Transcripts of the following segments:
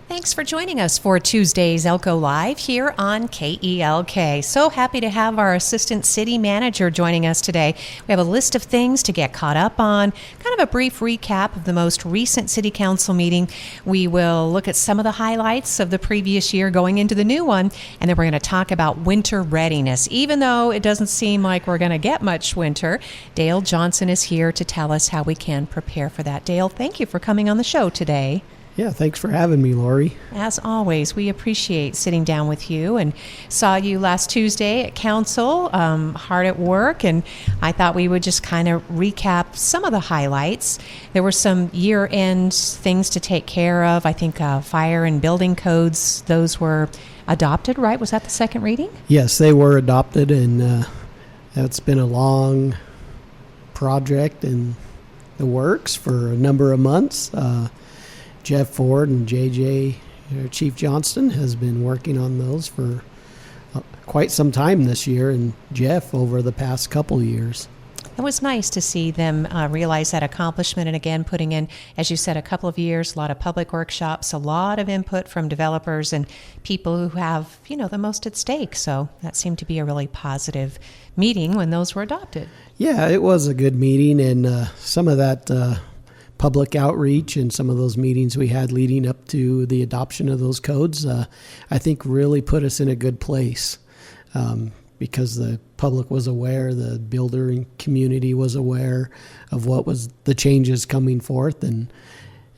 Thanks for joining us for Tuesday's Elko Live here on KELK. So happy to have our Assistant City Manager joining us today. We have a list of things to get caught up on, kind of a brief recap of the most recent City Council meeting. We will look at some of the highlights of the previous year going into the new one, and then we're going to talk about winter readiness. Even though it doesn't seem like we're going to get much winter, Dale Johnson is here to tell us how we can prepare for that. Dale, thank you for coming on the show today. Yeah, thanks for having me, Lori. As always, we appreciate sitting down with you, and saw you last Tuesday at Council, hard at work, and I thought we would just kind of recap some of the highlights. There were some year-end things to take care of. I think fire and building codes, those were adopted, right? Was that the second reading? Yes, they were adopted, and it's been a long project in the works for a number of months. Jeff Ford and JJ, Chief Johnston, has been working on those for quite some time this year, and Jeff over the past couple years. It was nice to see them realize that accomplishment, and again, putting in, as you said, a couple of years, a lot of public workshops, a lot of input from developers and people who have, the most at stake. So that seemed to be a really positive meeting when those were adopted. Yeah, it was a good meeting, and some of that public outreach and some of those meetings we had leading up to the adoption of those codes, I think really put us in a good place because the public was aware, the builder and community was aware of what was the changes coming forth, and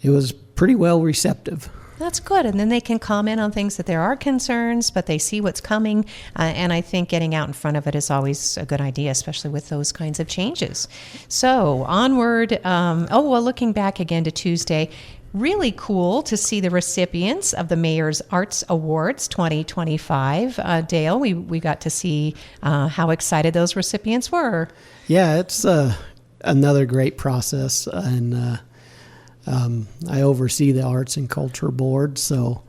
it was pretty well receptive. That's good. And then they can comment on things that there are concerns, but they see what's coming. And I think getting out in front of it is always a good idea, especially with those kinds of changes. So onward. Looking back again to Tuesday, really cool to see the recipients of the Mayor's Arts Awards 2025. Dale, we got to see how excited those recipients were. Yeah, it's another great process. And I oversee the Arts and Culture Board, so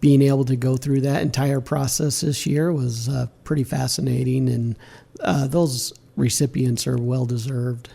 being able to go through that entire process this year was pretty fascinating, and those recipients are well-deserved.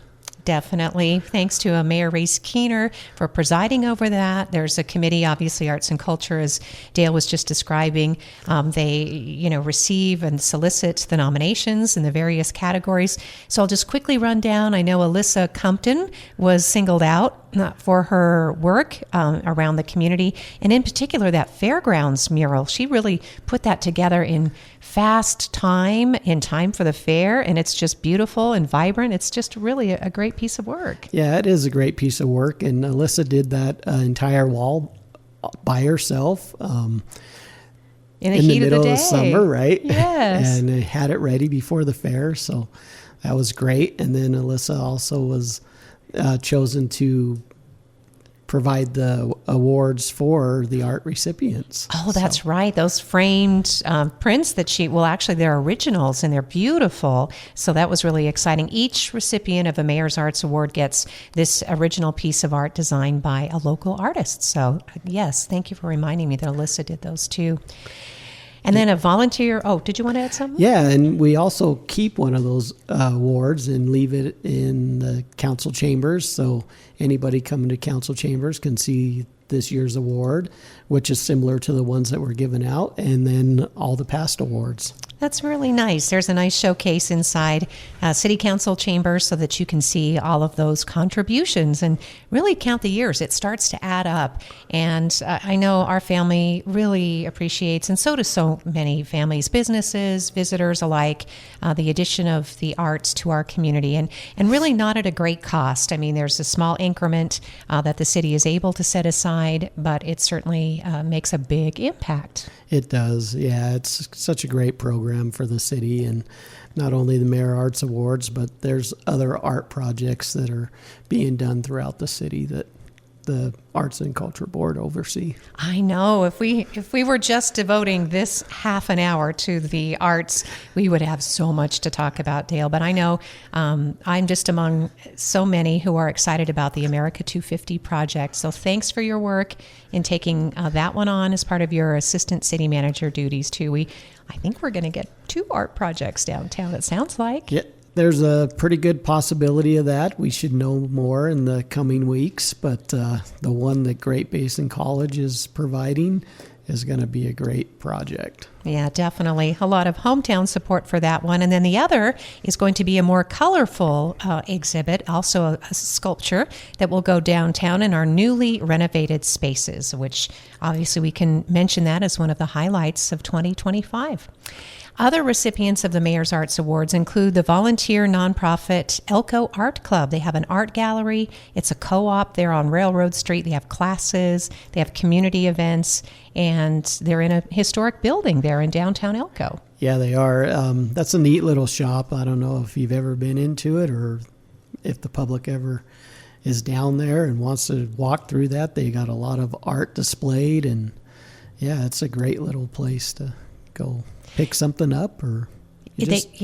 Definitely. Thanks to Mayor Race Keener for presiding over that. There's a committee, obviously, Arts and Culture, as Dale was just describing. They, receive and solicit the nominations in the various categories. So I'll just quickly run down. I know Alyssa Compton was singled out for her work around the community, and in particular that fairgrounds mural. She really put that together in fast time, in time for the fair, and it's just beautiful and vibrant. It's just really a great piece of work. Yeah, it is a great piece of work, and Alyssa did that entire wall by herself in the heat of the day. Of summer, right? Yes. And had it ready before the fair, so that was great. And then Alyssa also was chosen to provide the awards for the art recipients. Oh, that's right. Those framed prints that actually they're originals and they're beautiful. So that was really exciting. Each recipient of a Mayor's Arts Award gets this original piece of art designed by a local artist. So yes, thank you for reminding me that Alyssa did those too. And then a volunteer. Oh, did you want to add something? Yeah, and we also keep one of those awards and leave it in the council chambers, so anybody coming to council chambers can see this year's award, which is similar to the ones that were given out, and then all the past awards. That's really nice. There's a nice showcase inside City Council chambers so that you can see all of those contributions and really count the years. It starts to add up. And I know our family really appreciates, and so do so many families, businesses, visitors alike, the addition of the arts to our community, and really not at a great cost. I mean, there's a small increment that the city is able to set aside, but it certainly makes a big impact. It does, yeah. It's such a great program for the city, and not only the Mayor Arts Awards, but there's other art projects that are being done throughout the city that the Arts and Culture Board oversee. I know. If we were just devoting this half an hour to the arts, we would have so much to talk about, Dale. But I know I'm just among so many who are excited about the America 250 project. So thanks for your work in taking that one on as part of your assistant city manager duties too. I think we're going to get 2 art projects downtown, it sounds like. Yeah, There's a pretty good possibility of that. We should know more in the coming weeks, but the one that Great Basin College is providing is going to be a great project. Yeah, definitely. A lot of hometown support for that one. And then the other is going to be a more colorful exhibit, also a sculpture that will go downtown in our newly renovated spaces, which obviously we can mention that as one of the highlights of 2025. Other recipients of the Mayor's Arts Awards include the volunteer nonprofit Elko Art Club. They have an art gallery. It's a co-op there on Railroad Street. They have classes, they have community events, and they're in a historic building there in downtown Elko. Yeah, they are. That's a neat little shop. I don't know if you've ever been into it or if the public ever is down there and wants to walk through that. They got a lot of art displayed, and yeah, it's a great little place to go pick something up or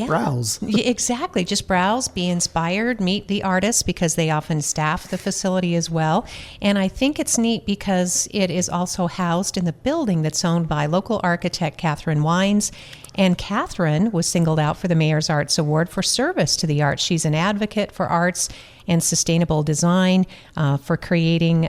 browse. Exactly. Just browse, be inspired, meet the artists because they often staff the facility as well. And I think it's neat because it is also housed in the building that's owned by local architect Catherine Wines. And Catherine was singled out for the Mayor's Arts Award for service to the arts. She's an advocate for arts and sustainable design, for creating,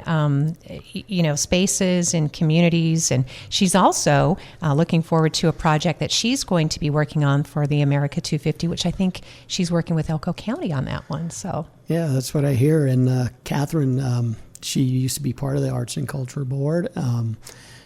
spaces and communities. And she's also looking forward to a project that she's going to be working on for the America 250, which I think she's working with Elko County on that one. So yeah, that's what I hear. And Catherine, she used to be part of the Arts and Culture Board.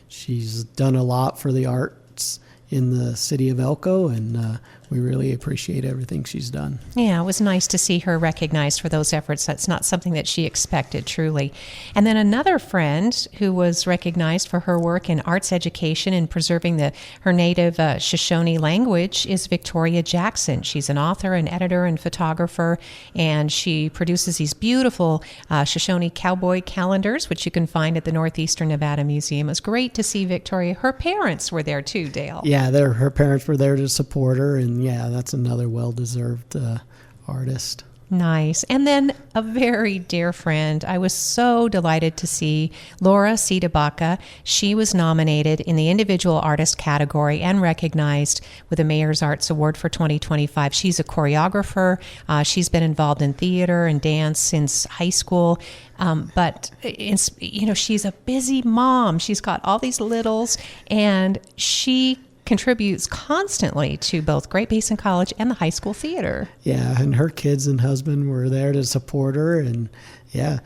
She's done a lot for the arts in the city of Elko, and we really appreciate everything she's done. Yeah, it was nice to see her recognized for those efforts. That's not something that she expected, truly. And then another friend who was recognized for her work in arts education and preserving her native Shoshone language is Victoria Jackson. She's an author, an editor, and photographer, and she produces these beautiful Shoshone cowboy calendars, which you can find at the Northeastern Nevada Museum. It was great to see Victoria. Her parents were there too, Dale. Yeah, her parents were there to support her, and yeah, that's another well-deserved artist. Nice. And then a very dear friend. I was so delighted to see Laura Sidabaka. She was nominated in the individual artist category and recognized with the Mayor's Arts Award for 2025. She's a choreographer. She's been involved in theater and dance since high school. But she's a busy mom. She's got all these littles, and she contributes constantly to both Great Basin College and the high school theater. Yeah, and her kids and husband were there to support her, and yeah,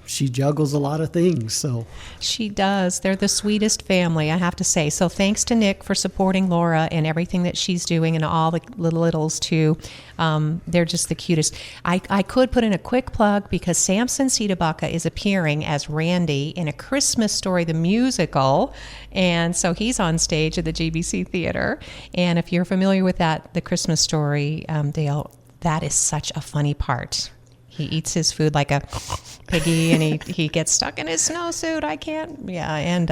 she juggles a lot of things. So she does. They're the sweetest family, I have to say. So thanks to Nick for supporting Laura and everything that she's doing, and all the little littles too. They're just the cutest. I could put in a quick plug because Samson Sidabaka is appearing as Randy in A Christmas Story, the musical. And so he's on stage at the GBC Theater. And if you're familiar with that, The Christmas Story, Dale, that is such a funny part. He eats his food like a piggy, and he gets stuck in his snowsuit. I can't. Yeah, and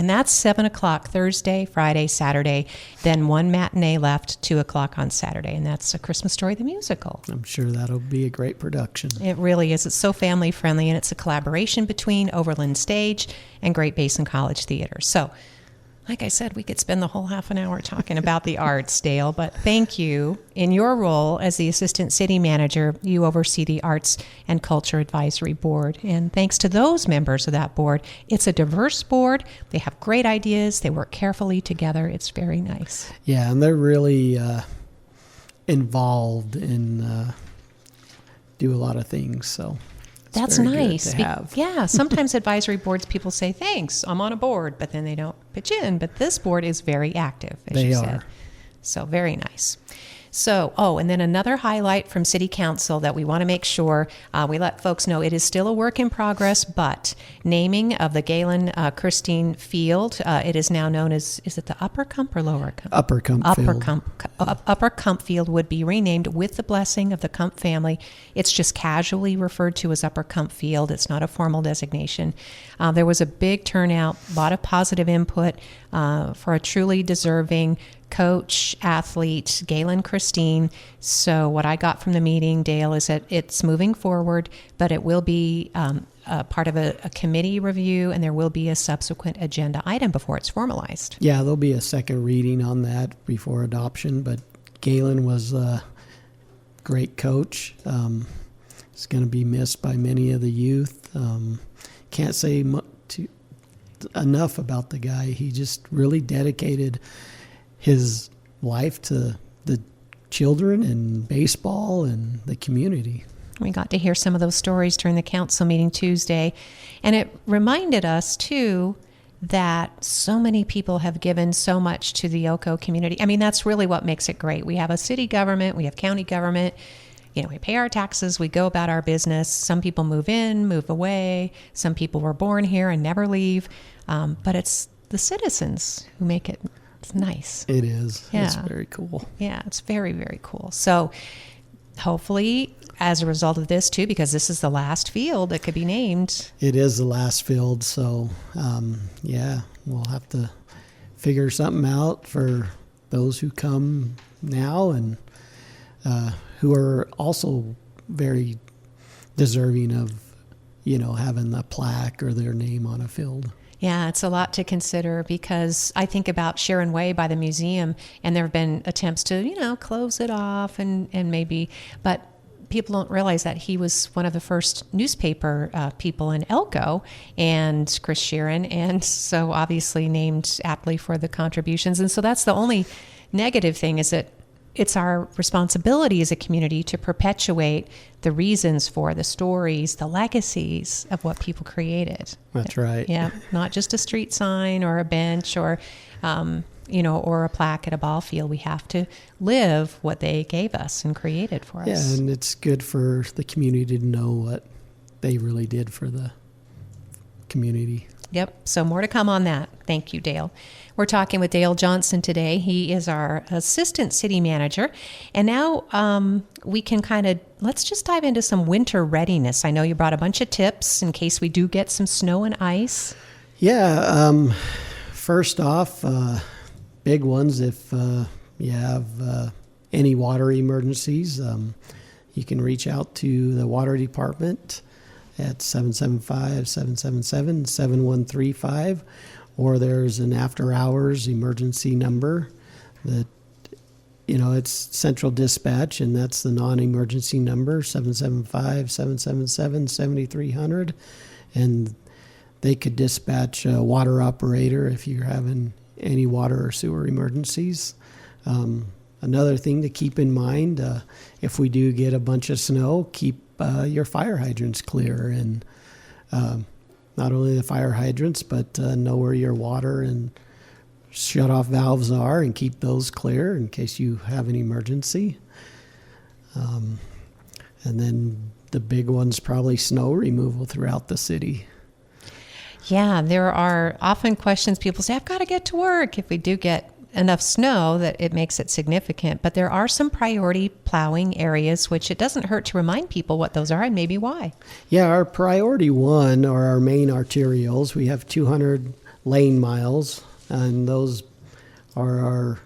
that's 7:00 Thursday, Friday, Saturday. Then one matinee left, 2:00 on Saturday, and that's A Christmas Story, the musical. I'm sure that'll be a great production. It really is. It's so family friendly, and it's a collaboration between Overland Stage and Great Basin College Theater. So, like I said, we could spend the whole half an hour talking about the arts, Dale, but thank you. In your role as the Assistant City Manager, you oversee the Arts and Culture Advisory Board. And thanks to those members of that board, it's a diverse board. They have great ideas. They work carefully together. It's very nice. Yeah, and they're really involved in do a lot of things, so that's nice. To have. Yeah, sometimes advisory boards, people say, thanks, I'm on a board, but then they don't pitch in. But this board is very active, as you said. So very nice. So, and then another highlight from City Council that we want to make sure we let folks know, it is still a work in progress, but naming of the Gaylen Christean Field, it is now known as, is it the Upper Cump or Lower Cump? Upper Cump Field. Upper Cump Field would be renamed with the blessing of the Cump family. It's just casually referred to as Upper Cump Field. It's not a formal designation. There was a big turnout, a lot of positive input for a truly deserving coach, athlete, Gaylen Christean. So what I got from the meeting, Dale, is that it's moving forward, but it will be part of a committee review, and there will be a subsequent agenda item before it's formalized. Yeah, there'll be a second reading on that before adoption, but Gaylen was great coach. He's going to be missed by many of the youth. Can't say enough about the guy. He just really dedicated his life to the children and baseball and the community. We got to hear some of those stories during the council meeting Tuesday, and it reminded us too that so many people have given so much to the Elko community. I mean, that's really what makes it great. We have a city government, we have county government. We pay our taxes, we go about our business. Some people move in, move away. Some people were born here and never leave. But it's the citizens who make it nice. It is. Yeah. It's very cool. Yeah, it's very, very cool. So hopefully, as a result of this too, because this is the last field that could be named. It is the last field. So, we'll have to figure something out for those who come now and who are also very deserving of, having a plaque or their name on a field. Yeah, it's a lot to consider because I think about Sharon Way by the museum, and there have been attempts to, close it off and maybe, but people don't realize that he was one of the first newspaper people in Elko, and Chris Sharon, and so obviously named aptly for the contributions. And so that's the only negative thing, is that it's our responsibility as a community to perpetuate the reasons for the stories, the legacies of what people created. That's right. Yeah, not just a street sign or a bench or, or a plaque at a ball field. We have to live what they gave us and created for us. Yeah, and it's good for the community to know what they really did for the community. Yep. So more to come on that. Thank you, Dale. We're talking with Dale Johnson today. He is our assistant city manager. And now we can let's just dive into some winter readiness. I know you brought a bunch of tips in case we do get some snow and ice. Yeah. First off, big ones, if you have any water emergencies, you can reach out to the water department at 775-777-7135, or there's an after-hours emergency number that, it's central dispatch, and that's the non-emergency number, 775-777-7300, and they could dispatch a water operator if you're having any water or sewer emergencies. Another thing to keep in mind, if we do get a bunch of snow, keep your fire hydrants clear, and not only the fire hydrants, but know where your water and shut-off valves are and keep those clear in case you have an emergency. And then the big one's probably snow removal throughout the city. Yeah, there are often questions. People say, I've got to get to work if we do get enough snow that it makes it significant. But there are some priority plowing areas, which it doesn't hurt to remind people what those are and maybe why. Yeah, our priority one are our main arterials. We have 200 lane miles, and those are our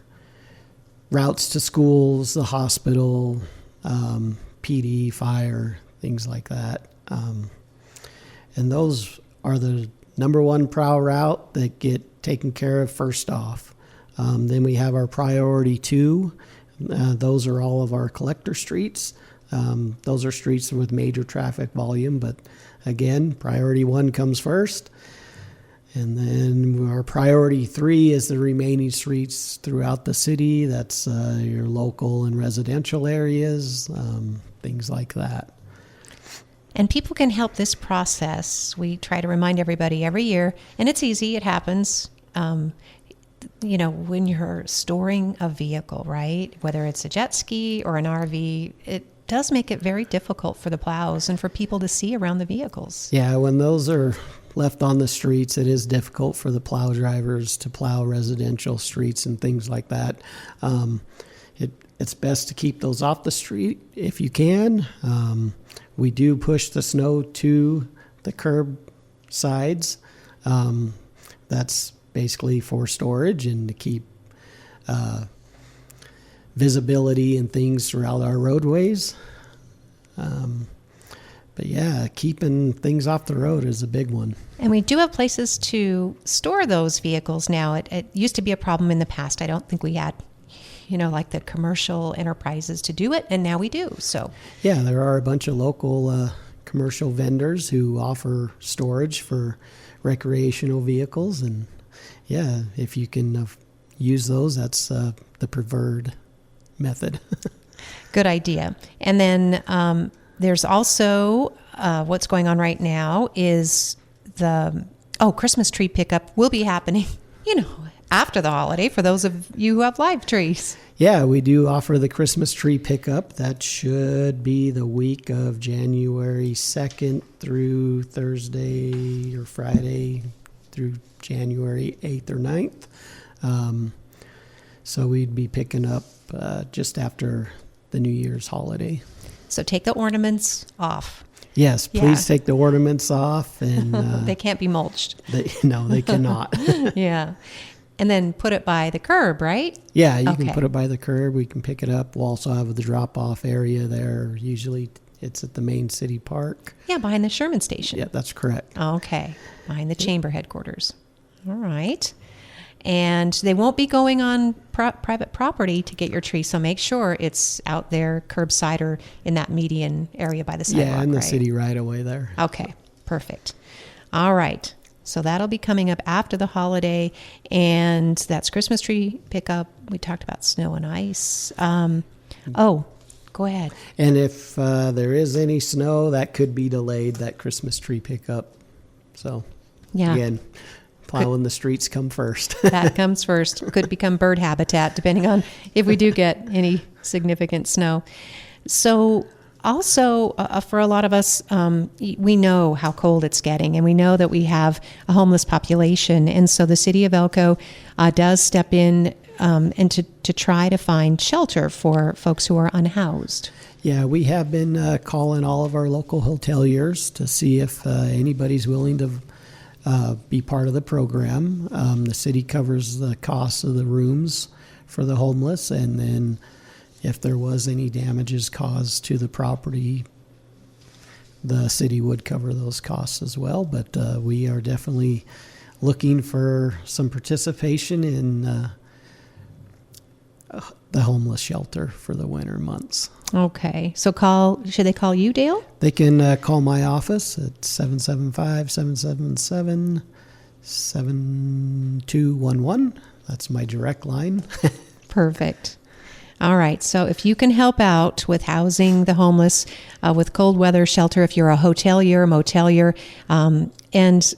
routes to schools, the hospital, PD, fire, things like that. And those are the number one prowl route that get taken care of first off. Then we have our priority 2. Those are all of our collector streets. Those are streets with major traffic volume, but again, priority 1 comes first. And then our priority 3 is the remaining streets throughout the city. That's your local and residential areas, things like that. And people can help this process. We try to remind everybody every year, and it's easy, it happens. When you're storing a vehicle, right? Whether it's a jet ski or an RV, it does make it very difficult for the plows and for people to see around the vehicles. Yeah, when those are left on the streets, it is difficult for the plow drivers to plow residential streets and things like that. It's best to keep those off the street if you can. We do push the snow to the curb sides. That's basically for storage and to keep visibility and things throughout our roadways. But yeah, keeping things off the road is a big one. And we do have places to store those vehicles now. It used to be a problem in the past. I don't think we had like the commercial enterprises to do it, and now we do. So Yeah, there are a bunch of local commercial vendors who offer storage for recreational vehicles, and yeah, if you can use those, that's the preferred method. good idea. And then there's also what's going on right now is the Christmas tree pickup will be happening, after the holiday for those of you who have live trees. Yeah, we do offer the Christmas tree pickup. That should be the week of January 2nd through Thursday or Friday through January 8th or 9th. So we'd be picking up just after the New Year's holiday. So take the ornaments off. Yes, please take the ornaments off. And they can't be mulched. No, they cannot. Yeah. And then put it by the curb, right? Yeah, you can put it by the curb. We can pick it up. We'll also have the drop-off area there. Usually it's at the main city park. Yeah, behind the Sherman Station. Yeah, that's correct. Okay, behind the chamber headquarters. All right. And they won't be going on private property to get your tree, so make sure it's out there curbside or in that median area by the sidewalk, Yeah, in the right? city right away there. Okay, perfect. All right. So that'll be coming up after the holiday, and that's Christmas tree pickup. We talked about snow and ice. Go ahead. And if there is any snow, that could be delayed, that Christmas tree pickup. So, again, plowing the streets come first. That comes first. Could become bird habitat, depending on if we do get any significant snow. So also, for a lot of us, we know how cold it's getting, and we know that we have a homeless population. And so the city of Elko does step in and to try to find shelter for folks who are unhoused. Yeah, we have been calling all of our local hoteliers to see if anybody's willing to be part of the program. The city covers the cost of the rooms for the homeless, and then if there was any damages caused to the property, the city would cover those costs as well. But we are definitely looking for some participation in the homeless shelter for the winter months. Okay. So should they call you, Dale? They can call my office at 775-777-7211. That's my direct line. Perfect. All right. So if you can help out with housing the homeless, with cold weather shelter, if you're a hotelier, motelier, and,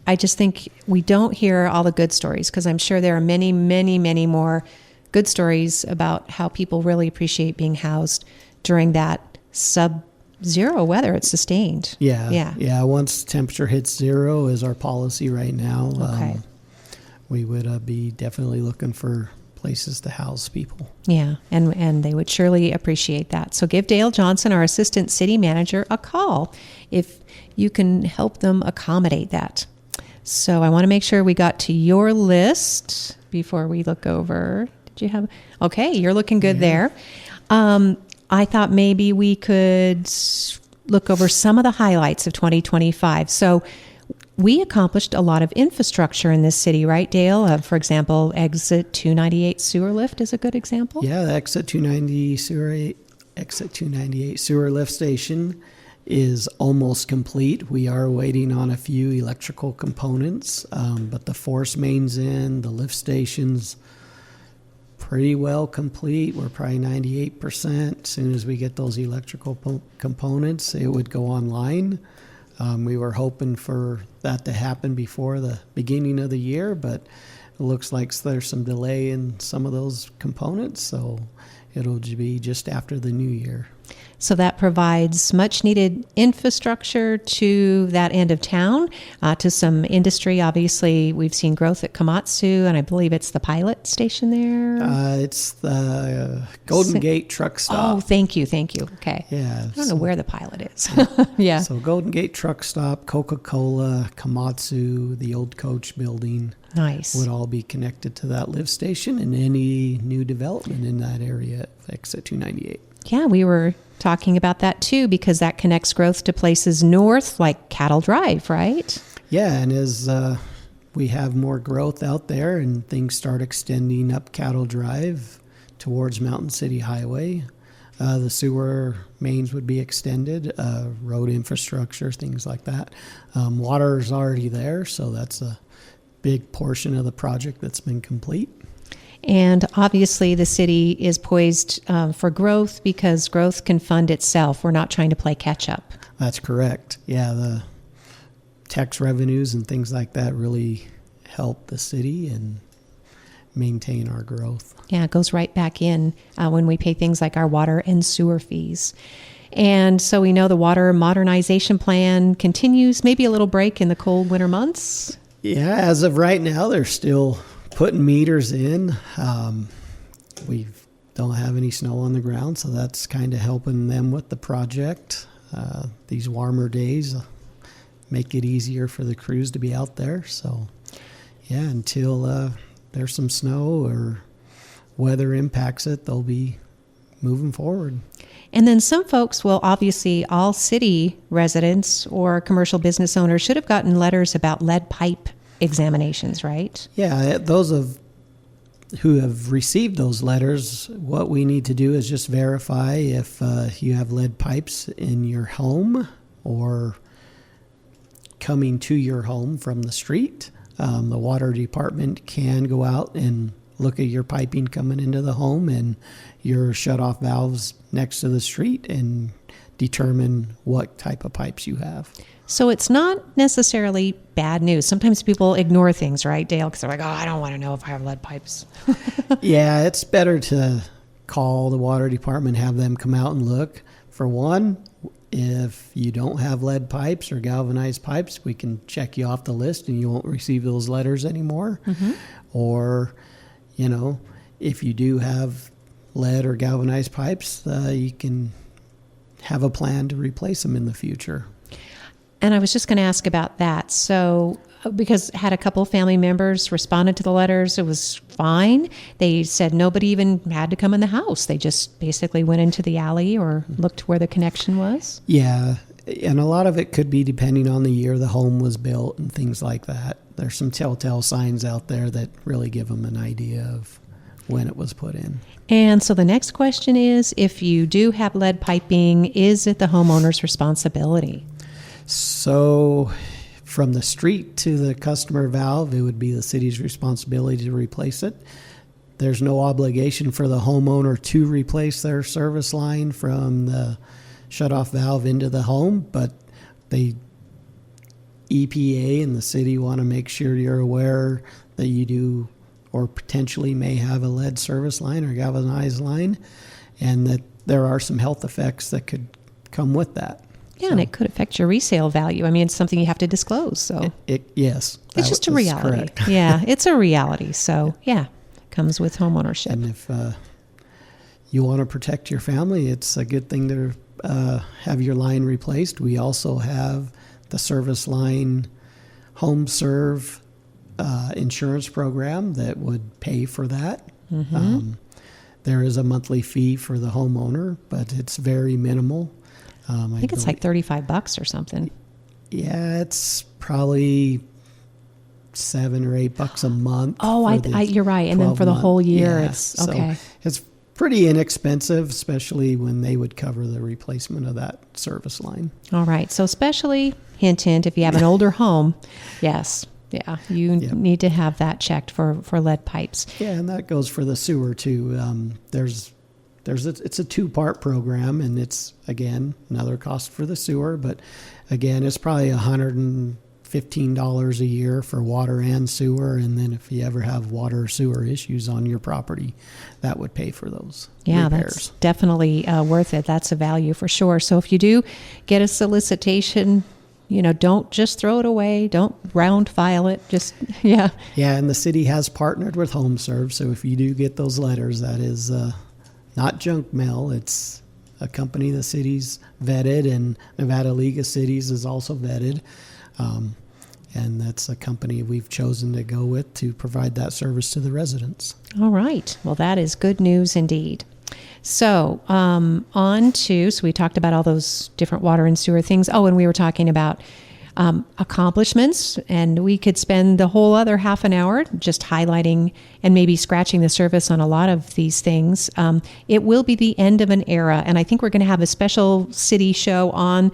I just think we don't hear all the good stories, because I'm sure there are many, many, many more good stories about how people really appreciate being housed during that sub-zero weather it's sustained. Yeah. Once temperature hits zero is our policy right now. Okay. We would be definitely looking for places to house people. Yeah, and they would surely appreciate that. So give Dale Johnson, our assistant city manager, a call if you can help them accommodate that. So I want to make sure we got to your list before we look over. Did you have? Okay, you're looking good there. I thought maybe we could look over some of the highlights of 2025. So we accomplished a lot of infrastructure in this city, right, Dale? For example, Exit 298 sewer lift is a good example. Yeah, the Exit 298 sewer lift station is almost complete. We are waiting on a few electrical components, but the force main's in, the lift station's pretty well complete. We're probably 98%. As soon as we get those electrical components, it would go online. We were hoping for that to happen before the beginning of the year, but it looks like there's some delay in some of those components, so it'll be just after the new year. So that provides much needed infrastructure to that end of town, to some industry. Obviously, we've seen growth at Komatsu, and I believe it's the pilot station there. It's the Golden Gate truck stop. Oh, thank you. Okay. Yeah. I don't know where the pilot is. Yeah. So Golden Gate truck stop, Coca-Cola, Komatsu, the old coach building. Nice. Would all be connected to that lift station, and any new development in that area at Exit 298. Yeah, we were talking about that too, because that connects growth to places north like Cattle Drive, right? Yeah, and as we have more growth out there and things start extending up Cattle Drive towards Mountain City Highway, the sewer mains would be extended, road infrastructure, things like that. Water is already there, so that's a big portion of the project that's been complete. And obviously the city is poised for growth because growth can fund itself. We're not trying to play catch up. That's correct. Yeah, the tax revenues and things like that really help the city and maintain our growth. Yeah, it goes right back in when we pay things like our water and sewer fees. And so we know the water modernization plan continues, maybe a little break in the cold winter months. Yeah, as of right now, they're still putting meters in. We don't have any snow on the ground, so that's kind of helping them with the project. These warmer days make it easier for the crews to be out there. So, yeah, until there's some snow or weather impacts it, they'll be moving forward. And then some folks will obviously, all city residents or commercial business owners should have gotten letters about lead pipe examinations, right? Yeah, who have received those letters, what we need to do is just verify if you have lead pipes in your home or coming to your home from the street. The water department can go out and look at your piping coming into the home and your shut-off valves next to the street and determine what type of pipes you have. So it's not necessarily bad news. Sometimes people ignore things, right, Dale? Because they're like, oh, I don't want to know if I have lead pipes. Yeah, it's better to call the water department, have them come out and look. For one, if you don't have lead pipes or galvanized pipes, we can check you off the list and you won't receive those letters anymore. Mm-hmm. Or, if you do have lead or galvanized pipes, you can have a plan to replace them in the future. And I was just going to ask about that. So, because had a couple of family members responded to the letters, it was fine. They said nobody even had to come in the house. They just basically went into the alley or looked where the connection was. Yeah, and a lot of it could be depending on the year the home was built and things like that. There's some telltale signs out there that really give them an idea of when it was put in. And so the next question is, if you do have lead piping, is it the homeowner's responsibility? So from the street to the customer valve, it would be the city's responsibility to replace it. There's no obligation for the homeowner to replace their service line from the shutoff valve into the home, but EPA and the city want to make sure you're aware that you do or potentially may have a lead service line or galvanized line, and that there are some health effects that could come with that. Yeah, and it could affect your resale value. I mean, it's something you have to disclose. So yes, it's just a reality. Yeah, it's a reality. So yeah, it comes with homeownership. And if you want to protect your family, it's a good thing to have your line replaced. We also have the service line home serve insurance program that would pay for that. Mm-hmm. There is a monthly fee for the homeowner, but it's very minimal. I think it's like $35 or something. Yeah, it's probably $7 or $8 a month. Oh, you're right. And then for the whole year, it's okay. So it's pretty inexpensive, especially when they would cover the replacement of that service line. All right. So especially, hint, hint, if you have an older home, yes. Yeah, you need to have that checked for lead pipes. Yeah, and that goes for the sewer too. It's a two-part program, and it's, again, another cost for the sewer, but again, it's probably $115 a year for water and sewer, and then if you ever have water or sewer issues on your property, that would pay for those repairs. That's definitely worth it. That's a value for sure. So if you do get a solicitation, don't just throw it away. Don't round file it. Yeah, and the city has partnered with HomeServe, so if you do get those letters, that is not junk mail. It's a company the city's vetted, and Nevada League of Cities is also vetted. And that's a company we've chosen to go with to provide that service to the residents. All right. Well, that is good news indeed. So so we talked about all those different water and sewer things. Oh, and we were talking about accomplishments, and we could spend the whole other half an hour just highlighting and maybe scratching the surface on a lot of these things. It will be the end of an era, and I think we're going to have a special city show on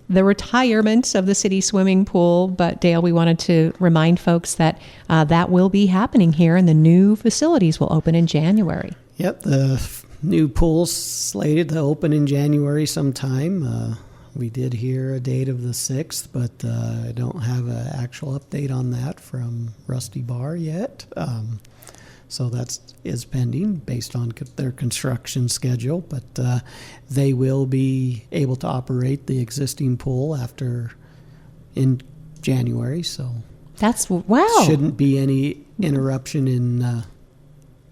the retirement of the city swimming pool. But Dale, we wanted to remind folks that that will be happening here, and the new facilities will open in January. Yep, the new pool's slated to open in January sometime. We did hear a date of the 6th, but I don't have an actual update on that from Rusty Bar yet. So that is pending based on their construction schedule, but they will be able to operate the existing pool in January. So that's wow. Shouldn't be any interruption in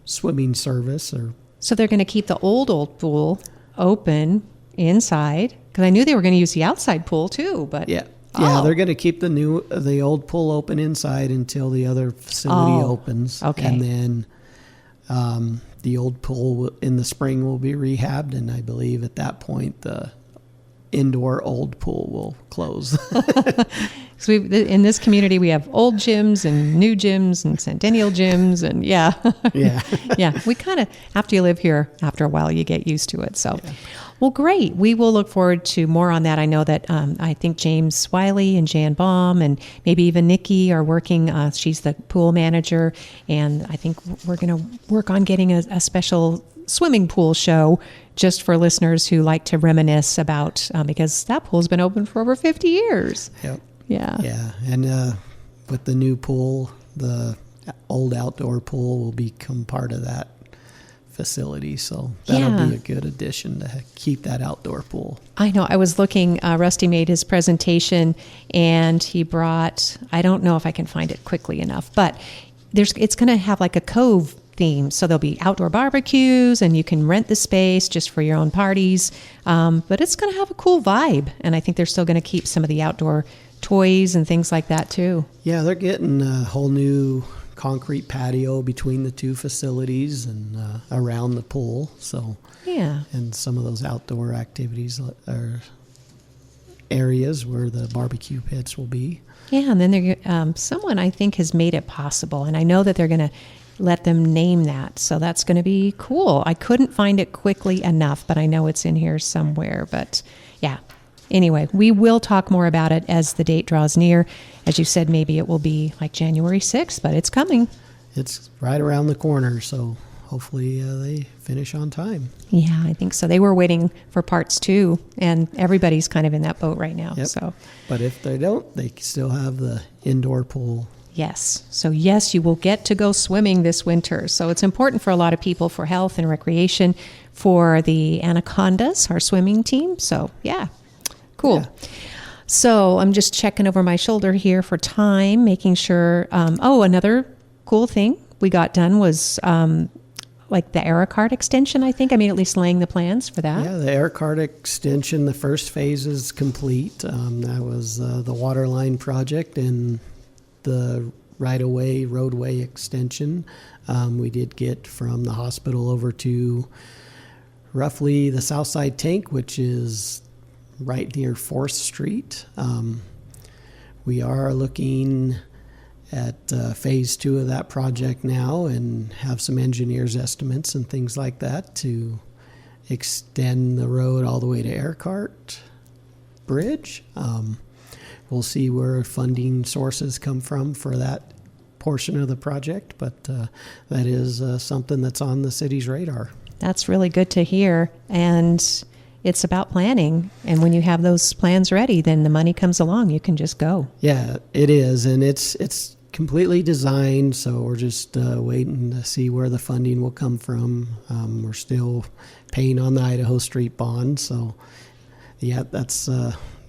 swimming service. So they're going to keep the old pool open inside, because I knew they were going to use the outside pool too. But yeah, they're going to keep the old pool open inside until the other facility opens. Okay, and then the old pool in the spring will be rehabbed, and I believe at that point the indoor old pool will close. So in this community, we have old gyms and new gyms and centennial gyms, and yeah. We kind of, after you live here, after a while, you get used to it. So, Well, great. We will look forward to more on that. I know that I think James Wiley and Jan Baum and maybe even Nikki are working. She's the pool manager, and I think we're going to work on getting a special swimming pool show just for listeners who like to reminisce about, because that pool's been open for over 50 years. Yep. Yeah. And with the new pool, the old outdoor pool will become part of that facility. So that'll be a good addition to keep that outdoor pool. I know. I was looking, Rusty made his presentation, and he brought, I don't know if I can find it quickly enough, but it's going to have like a cove theme. So there'll be outdoor barbecues, and you can rent the space just for your own parties. But it's going to have a cool vibe. And I think they're still going to keep some of the outdoor toys and things like that too. Yeah, they're getting a whole new concrete patio between the two facilities and around the pool. So and some of those outdoor activities are areas where the barbecue pits will be. Yeah, and then someone I think has made it possible, and I know that they're going to let them name that. So that's going to be cool. I couldn't find it quickly enough, but I know it's in here somewhere. But yeah. Anyway, we will talk more about it as the date draws near. As you said, maybe it will be like January 6th, but it's coming. It's right around the corner, so hopefully they finish on time. Yeah, I think so. They were waiting for parts 2, and everybody's kind of in that boat right now. Yep. So, but if they don't, they still have the indoor pool. Yes. So yes, you will get to go swimming this winter. So it's important for a lot of people for health and recreation, for the Anacondas, our swimming team. So yeah. Cool. Yeah. So I'm just checking over my shoulder here for time, making sure. Another cool thing we got done was like the Aerocard extension, I think. I mean, at least laying the plans for that. Yeah, the Aerocard extension, the first phase is complete. That was the water line project and the right-of-way roadway extension. We did get from the hospital over to roughly the south side tank, which is right near 4th Street. We are looking at phase 2 of that project now and have some engineers' estimates and things like that to extend the road all the way to Aircart Bridge. We'll see where funding sources come from for that portion of the project, but that is something that's on the city's radar. That's really good to hear. And it's about planning, and when you have those plans ready, then the money comes along. You can just go. Yeah, it is, and it's completely designed, so we're just waiting to see where the funding will come from. We're still paying on the Idaho Street bond, so yeah, that's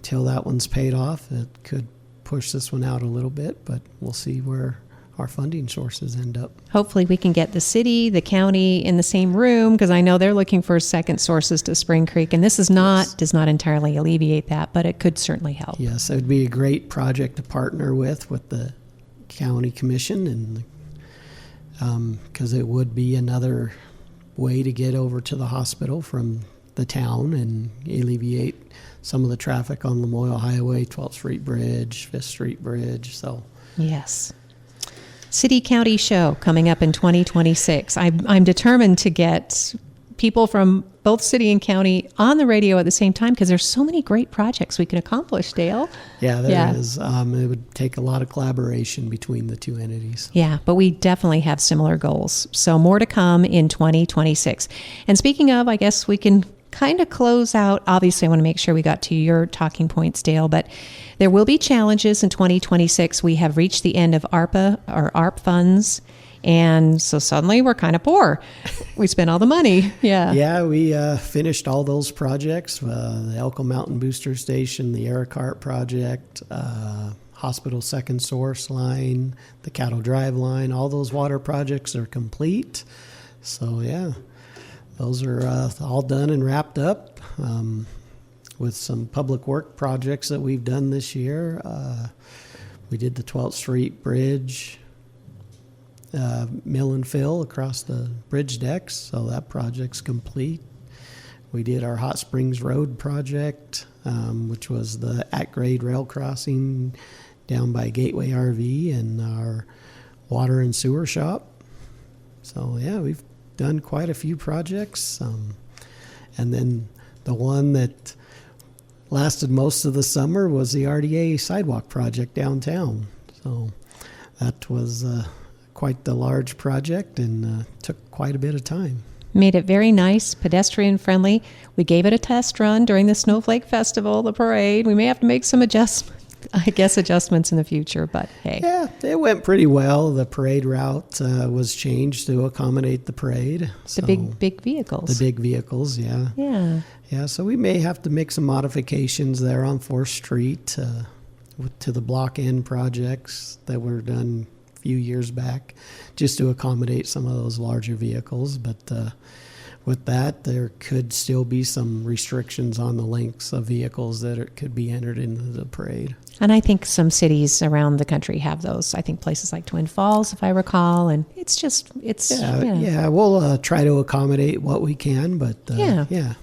till that one's paid off. It could push this one out a little bit, but we'll see where our funding sources end up. Hopefully we can get the city, the county in the same room, because I know they're looking for second sources to Spring Creek, and this does not entirely alleviate that, but it could certainly help. Yes, it would be a great project to partner with the county commission, and because it would be another way to get over to the hospital from the town and alleviate some of the traffic on Lamoille Highway, 12th Street Bridge, 5th Street Bridge. So Yes. City County Show coming up in 2026. I'm determined to get people from both city and county on the radio at the same time because there's so many great projects we can accomplish, Dale. yeah, there is. It would take a lot of collaboration between the two entities. Yeah, but we definitely have similar goals. So more to come in 2026. And speaking of, I guess we can kind of close out. Obviously, I want to make sure we got to your talking points, Dale, but there will be challenges in 2026. We have reached the end of ARPA or ARP funds. And so suddenly we're kind of poor. We spent all the money. Yeah. Yeah, we finished all those projects, the Elko Mountain Booster Station, the Ericart project, Hospital Second Source line, the Cattle Drive line. All those water projects are complete. So, yeah, those are all done and wrapped up with some public work projects that we've done this year. We did the 12th Street Bridge. Mill and fill across the bridge decks, so that project's complete. We did our Hot Springs Road project, which was the at-grade rail crossing down by Gateway RV and our water and sewer shop. So yeah, we've done quite a few projects. And then the one that lasted most of the summer was the RDA sidewalk project downtown. So that was quite the large project and took quite a bit of time. Made it very nice, pedestrian friendly. We gave it a test run during the Snowflake Festival, the parade. We may have to make some adjustments in the future, but hey. Yeah, it went pretty well. The parade route was changed to accommodate the parade. The big vehicles. The big vehicles, yeah. Yeah. Yeah, so we may have to make some modifications there on 4th Street to the block end projects that were done few years back just to accommodate some of those larger vehicles. But with that, there could still be some restrictions on the lengths of vehicles that could be entered into the parade. And I think some cities around the country have those. I think places like Twin Falls, if I recall, and it's yeah, we'll try to accommodate what we can, but yeah.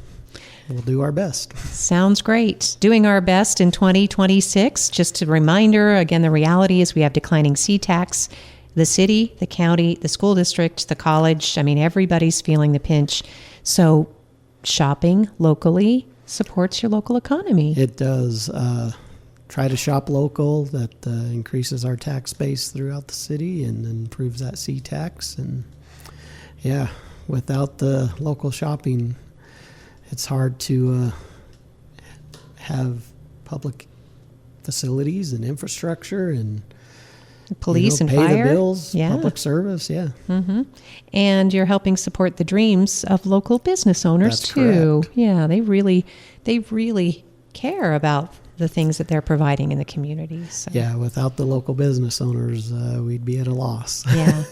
We'll do our best. Sounds great. Doing our best in 2026. Just a reminder, again, the reality is we have declining C-tax. The city, the county, the school district, the college, I mean, everybody's feeling the pinch. So shopping locally supports your local economy. It does. Try to shop local. That increases our tax base throughout the city and improves that C-tax. And yeah, without the local shopping, it's hard to have public facilities and infrastructure and police and pay fire. The bills, yeah. Public service, yeah. Mm-hmm. And you're helping support the dreams of local business owners. That's too. Correct. Yeah, they really care about the things that they're providing in the community. So. Yeah, without the local business owners, we'd be at a loss. Yeah.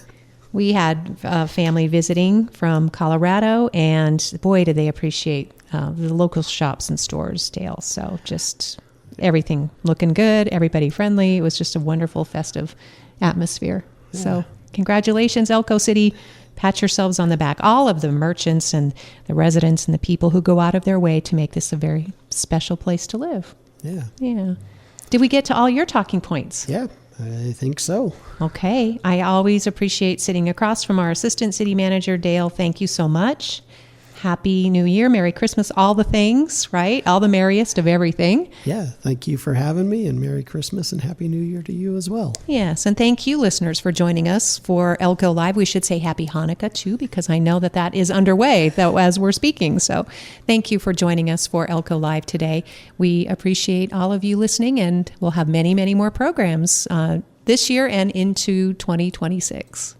We had family visiting from Colorado, and boy, did they appreciate the local shops and stores, Dale. So just everything looking good, everybody friendly. It was just a wonderful festive atmosphere. Yeah. So congratulations, Elko City. Pat yourselves on the back. All of the merchants and the residents and the people who go out of their way to make this a very special place to live. Yeah. Yeah. Did we get to all your talking points? Yeah. I think so. Okay. I always appreciate sitting across from our Assistant City Manager, Dale. Thank you so much. Happy New Year, Merry Christmas, all the things, right? All the merriest of everything. Yeah, thank you for having me, and Merry Christmas and Happy New Year to you as well. Yes, and thank you, listeners, for joining us for Elko Live. We should say Happy Hanukkah, too, because I know that is underway as we're speaking. So thank you for joining us for Elko Live today. We appreciate all of you listening, and we'll have many, many more programs this year and into 2026.